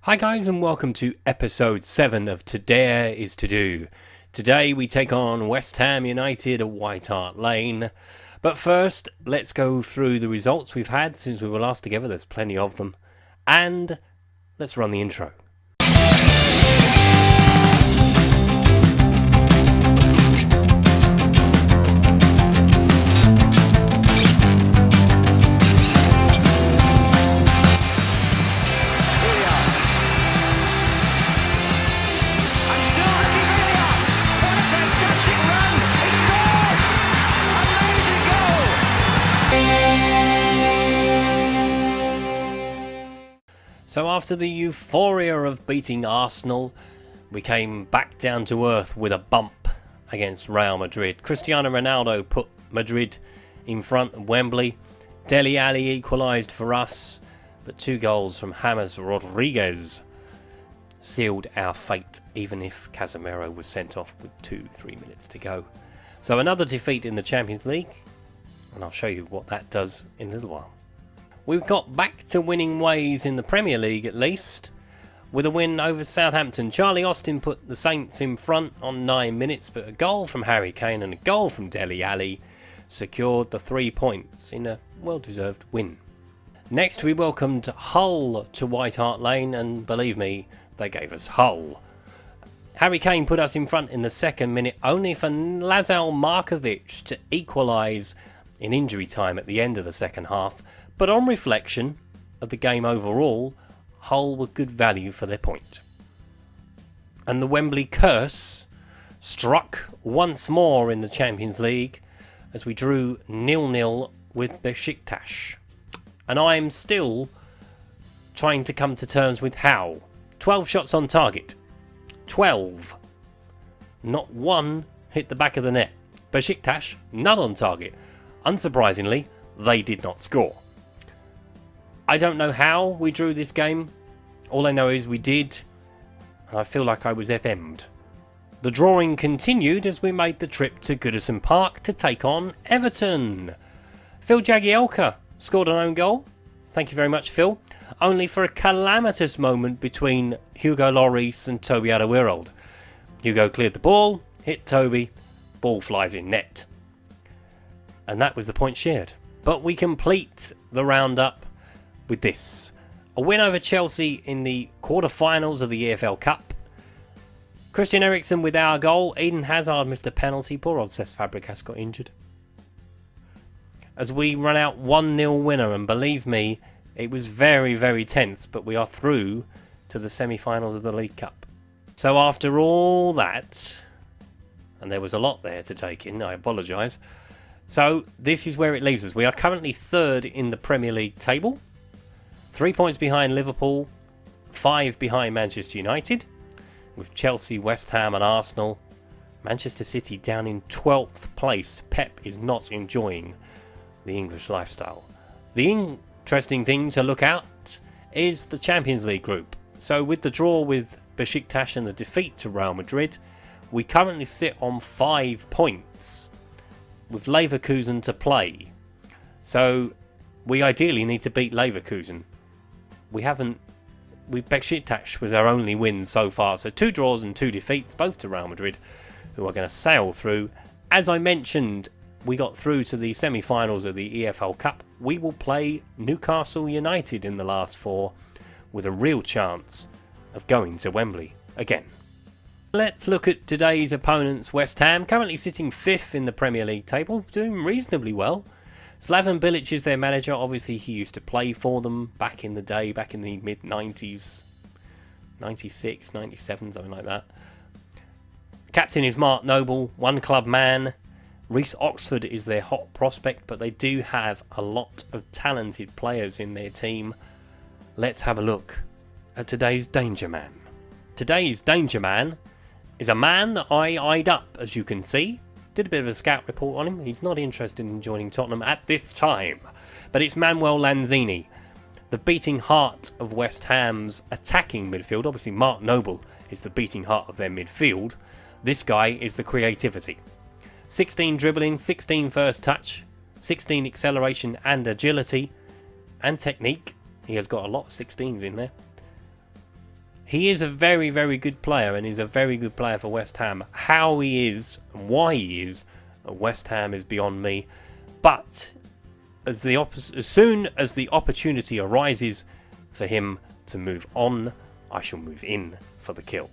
Hi guys and welcome to episode 7 of Today is To Do. Today we take on West Ham United at White Hart Lane. But first, let's go through the results we've had since we were last together. There's plenty of them. And let's run the intro. So after the euphoria of beating Arsenal, we came back down to earth with a bump against Real Madrid. Cristiano Ronaldo put Madrid in front at Wembley. Dele Alli equalised for us, but 2 goals from James Rodriguez sealed our fate, even if Casemiro was sent off with 2-3 minutes to go. So another defeat in the Champions League, and I'll show you what that does in a little while. We've got back to winning ways in the Premier League at least, with a win over Southampton. Charlie Austin put the Saints in front on 9 minutes, but a goal from Harry Kane and a goal from Dele Alli secured the 3 points in a well-deserved win. Next we welcomed Hull to White Hart Lane, and believe me, they gave us Hull. Harry Kane put us in front in the 2nd minute, only for Lazal Markovic to equalise in injury time at the end of the second half. But on reflection of the game overall, Hull were good value for their point. And the Wembley curse struck once more in the Champions League as we drew 0-0 with Besiktas. And I'm still trying to come to terms with how. 12 shots on target. 12. Not one hit the back of the net. Besiktas, none on target. Unsurprisingly, they did not score. I don't know how we drew this game. All I know is we did, and I feel like I was FM'd. The drawing continued as we made the trip to Goodison Park to take on Everton. Phil Jagielka scored an own goal. Thank you very much, Phil. Only for a calamitous moment between Hugo Lloris and Toby Alderweireld. Hugo cleared the ball, hit Toby, ball flies in net. And that was the point shared. But we complete the roundup with this. A win over Chelsea in the quarter-finals of the EFL Cup. Christian Eriksen with our goal. Eden Hazard missed a penalty. Poor old Cesc Fabregas got injured. As we run out 1-0 winner, and believe me, it was very, very tense, but we are through to the semi-finals of the League Cup. So after all that, and there was a lot there to take in, I apologise. So this is where it leaves us. We are currently 3rd in the Premier League table. 3 points behind Liverpool, 5 behind Manchester United, with Chelsea, West Ham and Arsenal. Manchester City down in 12th place. Pep is not enjoying the English lifestyle. The interesting thing to look at is the Champions League group. So with the draw with Besiktas and the defeat to Real Madrid, we currently sit on 5 points with Leverkusen to play. So we ideally need to beat Leverkusen. Besiktas was our only win so far, so 2 draws and 2 defeats, both to Real Madrid, who are going to sail through. As I mentioned, we got through to the semi-finals of the EFL Cup. We will play Newcastle United in the last 4, with a real chance of going to Wembley again. Let's look at today's opponents. West Ham, currently sitting 5th in the Premier League table, doing reasonably well. Slaven Bilic is their manager. Obviously, he used to play for them back in the day, back in the mid-90s. 96, 97, something like that. Captain is Mark Noble, one-club man. Reece Oxford is their hot prospect, but they do have a lot of talented players in their team. Let's have a look at today's Danger Man. Today's Danger Man is a man that I eyed up, as you can see. Did a bit of a scout report on him. He's not interested in joining Tottenham at this time. But it's Manuel Lanzini, the beating heart of West Ham's attacking midfield. Obviously, Mark Noble is the beating heart of their midfield. This guy is the creativity. 16 dribbling, 16 first touch, 16 acceleration and agility and technique. He has got a lot of 16s in there. He is a very, very good player, and he's a very good player for West Ham. How he is and why he is at West Ham is beyond me. But as soon as the opportunity arises for him to move on, I shall move in for the kill.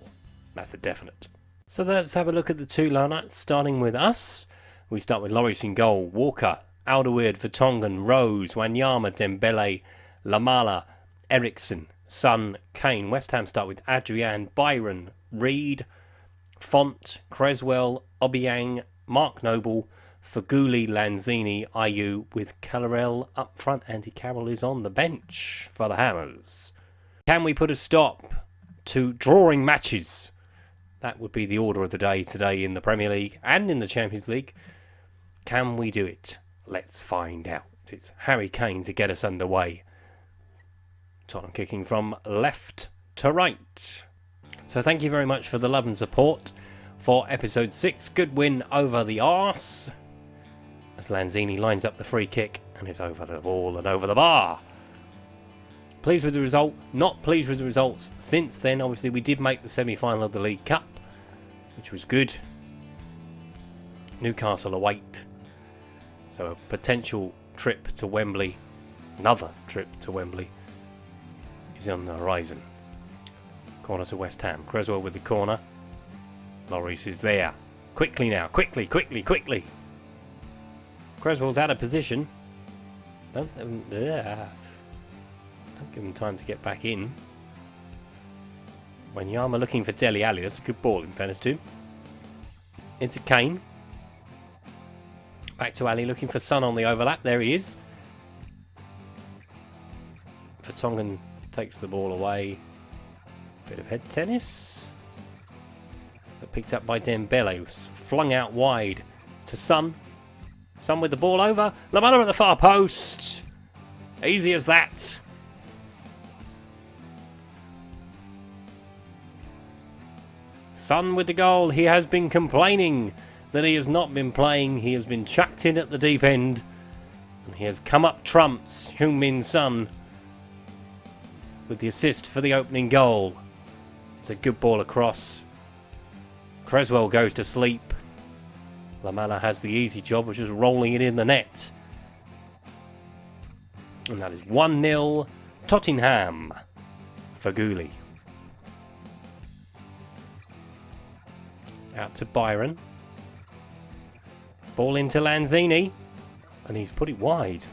That's a definite. So let's have a look at the two lineups, starting with us. We start with Lloris in goal, Walker, Alderweireld, Vertonghen, Rose, Wanyama, Dembele, Lamela, Eriksson, Son, Kane. West Ham start with Adrian, Byron, Reed, Font, Creswell, Obiang, Mark Noble, Faguli, Lanzini, Ayew, with Carroll up front. Andy Carroll is on the bench for the Hammers. Can we put a stop to drawing matches? That would be the order of the day today in the Premier League and in the Champions League. Can we do it? Let's find out. It's Harry Kane to get us underway. Tottenham kicking from left to right. So thank you very much for the love and support for episode 6. Good win over the arse, as Lanzini lines up the free kick and is over the ball and over the bar. Pleased with the result, not pleased with the results since then. Obviously we did make the semi-final of the League Cup, which was good. Newcastle await, so a potential trip to Wembley, another trip to Wembley, is on the horizon. Corner to West Ham. Creswell with the corner. Lloris is there. Quickly now. Quickly. Creswell's out of position. Don't give him time to get back in. Wanyama looking for Dele Alli. That's a good ball in fairness to him. Into Kane. Back to Ali looking for Son on the overlap. There he is. Vertonghen takes the ball away. Bit of head tennis. But picked up by Dembele, who's flung out wide to Son. Son with the ball over. Lamela at the far post. Easy as that. Son with the goal. He has been complaining that he has not been playing. He has been chucked in at the deep end. And he has come up trumps. Heung-min Son with the assist for the opening goal. It's a good ball across. Creswell goes to sleep. Lamela has the easy job of just rolling it in the net. And that is 1-0 Tottenham for Faguli. Out to Byron. Ball into Lanzini. And he's put it wide.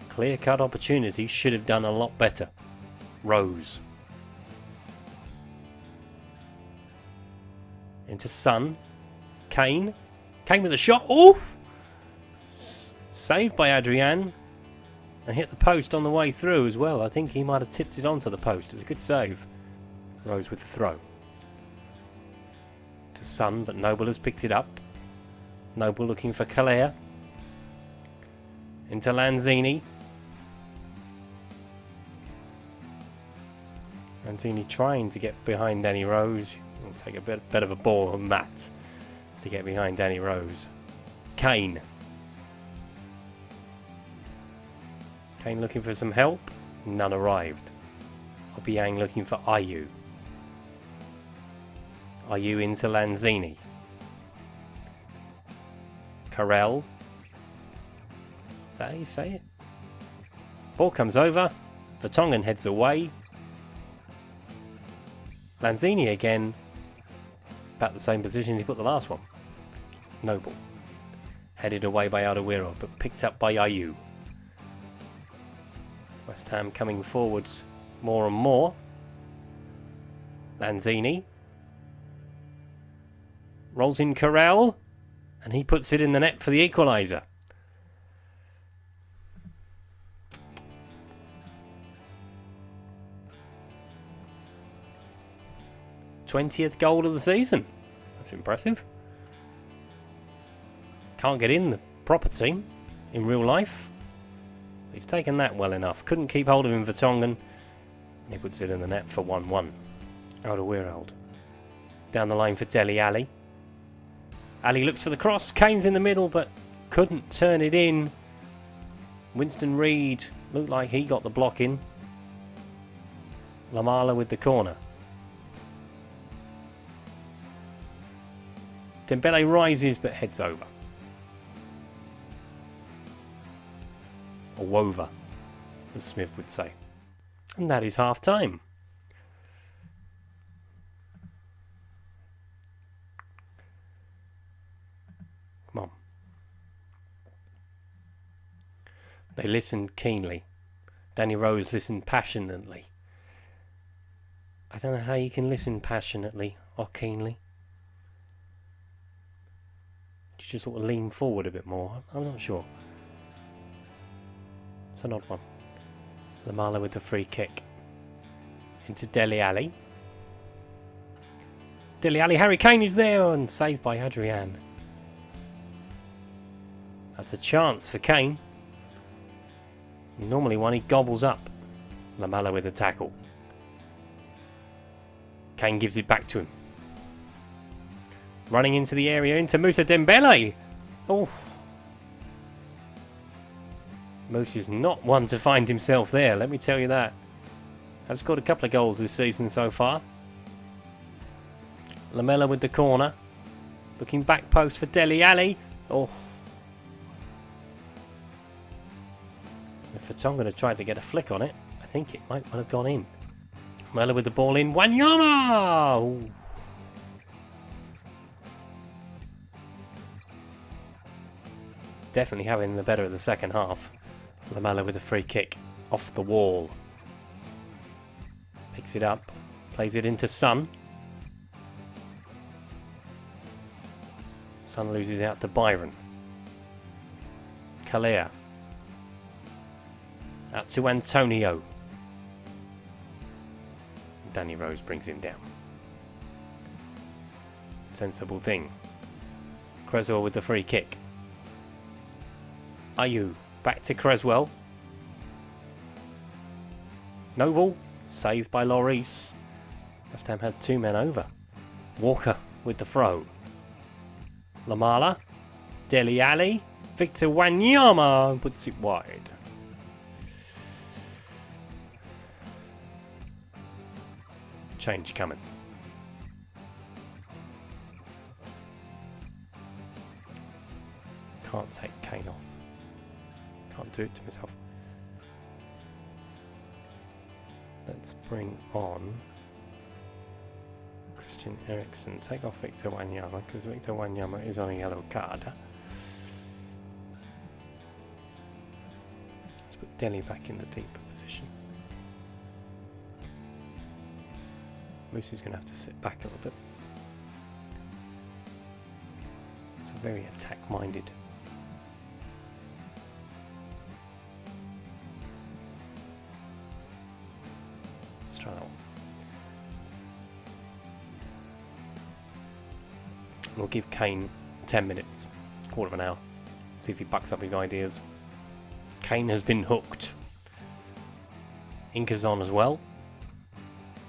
Clear-cut opportunity. Should have done a lot better. Rose. Into Son. Kane. Kane with a shot. Oh! Saved by Adrian. And hit the post on the way through as well. I think he might have tipped it onto the post. It's a good save. Rose with the throw. To Son, but Noble has picked it up. Noble looking for Calais. Into Lanzini. Lanzini trying to get behind Danny Rose. We'll take a bit of a ball on that to get behind Danny Rose. Kane. Kane looking for some help. None arrived. Obiang looking for Ayew. Ayew into Lanzini. Carroll. Is that how you say it? Ball comes over. Vertonghen heads away. Lanzini again. About the same position he put the last one. Noble. Headed away by Alderweireld, but picked up by Ayew. West Ham coming forwards more and more. Lanzini. Rolls in Carroll. And he puts it in the net for the equaliser. th goal of the season. That's impressive. Can't get in the proper team in real life. He's taken that well enough. Couldn't keep hold of him, Vertonghen. He puts it in the net for 1-1. Alderweireld. Down the line for Dele Alli. Ali looks for the cross. Kane's in the middle, but couldn't turn it in. Winston Reid looked like he got the block in. Lamala with the corner. Dembele rises but heads over. Or wover, as Smith would say. And that is half time. Come on. They listened keenly. Danny Rose listened passionately. I don't know how you can listen passionately or keenly. You just sort of lean forward a bit more. I'm not sure. It's an odd one. Lamala with the free kick. Into Dele Alli. Dele Alli, Harry Kane is there and saved by Adrian. That's a chance for Kane. Normally one he gobbles up. Lamala with a tackle. Kane gives it back to him. Running into the area, into Moussa Dembele. Oh. Moose is not one to find himself there, let me tell you that. Has scored a couple of goals this season so far. Lamela with the corner. Looking back post for Dele Alli. Oh. If Vertonghen tried to get a flick on it, I think it might well have gone in. Lamela with the ball in. Wanyama! Oh. Definitely having the better of the second half. Lamela with a free kick off the wall. Picks it up, plays it into Son. Son loses out to Byron. Calea. Out to Antonio. Danny Rose brings him down. Sensible thing. Creswell with the free kick. Ayew. Back to Creswell. Noble. Saved by Lloris. West Ham had two men over. Walker with the throw. Lamala. Dele Alli. Victor Wanyama puts it wide. Change coming. Can't take Kane off. Can't do it to myself. Let's bring on Christian Eriksen. Take off Victor Wanyama because Victor Wanyama is on a yellow card. Let's put Dele back in the deeper position. Moose is going to have to sit back a little bit. It's a very attack-minded. Let's try that one. We'll give Kane 10 minutes, quarter of an hour. See if he bucks up his ideas. Kane has been hooked. Inca's on as well.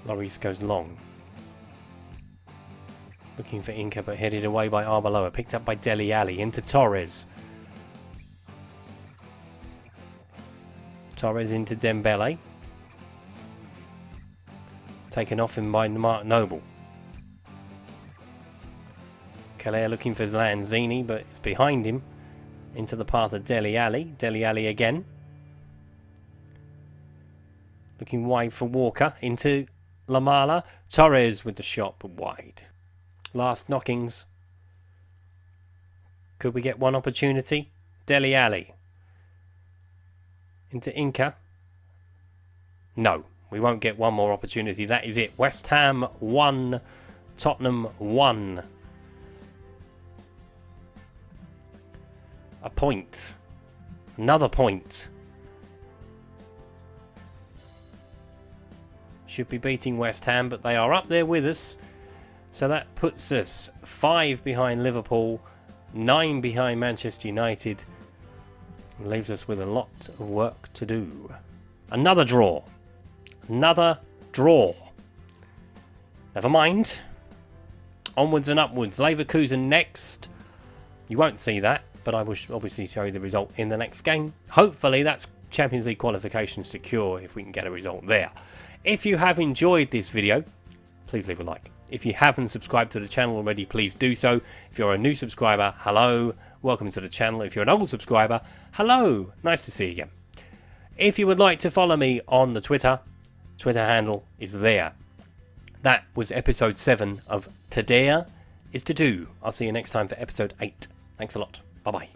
Lloris goes long. Looking for Inca but headed away by Arbeloa. Picked up by Dele Alli into Torres. Torres into Dembele. Taken off him by Mark Noble. Calais looking for Lanzini but it's behind him. Into the path of Dele Alli. Dele Alli again. Looking wide for Walker. Into Lamala. Torres with the shot but wide. Last knockings. Could we get one opportunity? Dele Alli. Into Inca. No, we won't get one more opportunity. That is it. West Ham 1, Tottenham 1. A point. Another point. Should be beating West Ham, but they are up there with us. So that puts us 5 behind Liverpool, 9 behind Manchester United. And leaves us with a lot of work to do. Another draw. Another draw. Never mind. Onwards and upwards. Leverkusen next. You won't see that, but I will obviously show you the result in the next game. Hopefully that's Champions League qualification secure if we can get a result there. If you have enjoyed this video, please leave a like. If you haven't subscribed to the channel already, please do so. If you're a new subscriber, hello, welcome to the channel. If you're an old subscriber, hello, nice to see you again. If you would like to follow me on the Twitter handle is there. That was episode 7 of Today is to Do. I'll see you next time for episode 8. Thanks a lot. Bye-bye.